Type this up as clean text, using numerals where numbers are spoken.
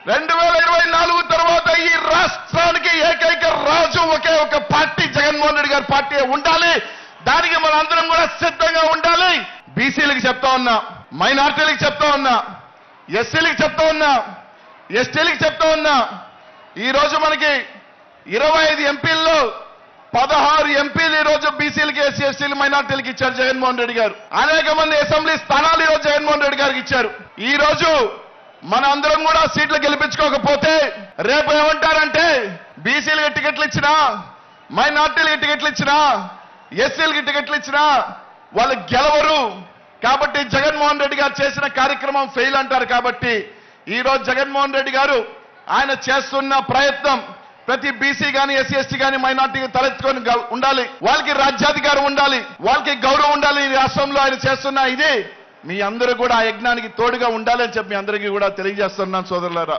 2024 తర్వాత ఈ రాష్ట్రానికి ఏకైక రాజు ఒకే ఒక పార్టీ జగన్మోహన్ రెడ్డి గారి పార్టీ ఉండాలి. దానికి మన అందరం కూడా సిద్ధంగా ఉండాలి. బీసీలకు చెప్తా ఉన్నా, మైనార్టీలకు చెప్తా ఉన్నా, ఎస్సీలకు చెప్తా ఉన్నా, ఎస్టీలకు చెప్తా ఉన్నా. ఈ రోజు మనకి 25 ఎంపీల్లో 16 ఎంపీలు ఈ రోజు బీసీలకి, ఎస్సీ ఎస్టీలు, మైనార్టీలకు ఇచ్చారు జగన్మోహన్ రెడ్డి గారు. అనేక మంది అసెంబ్లీ స్థానాలు ఈ రోజు జగన్మోహన్ రెడ్డి గారికి ఇచ్చారు. ఈ రోజు మన అందరం కూడా సీట్లు గెలిపించుకోకపోతే రేపు ఏమంటారంటే బీసీలకి టికెట్లు ఇచ్చినా, మైనార్టీలకి టికెట్లు ఇచ్చినా, ఎస్సీలకి టికెట్లు ఇచ్చినా వాళ్ళు గెలవరు. కాబట్టి జగన్మోహన్ రెడ్డి గారు చేసిన కార్యక్రమం ఫెయిల్ అంటారు. కాబట్టి ఈ రోజు జగన్మోహన్ రెడ్డి గారు ఆయన చేస్తున్న ప్రయత్నం ప్రతి బీసీ గాని, ఎస్సీ ఎస్టీ గాని, మైనార్టీకి తలెత్తుకొని ఉండాలి. వాళ్ళకి రాజ్యాధికారం ఉండాలి, వాళ్ళకి గౌరవం ఉండాలి. ఈ రాష్ట్రంలో ఆయన చేస్తున్న ఇది మీ అందరూ కూడా ఆ యజ్ఞానికి తోడుగా ఉండాలని చెప్పి మీ అందరికీ కూడా తెలియజేస్తున్నాను సోదరులారా.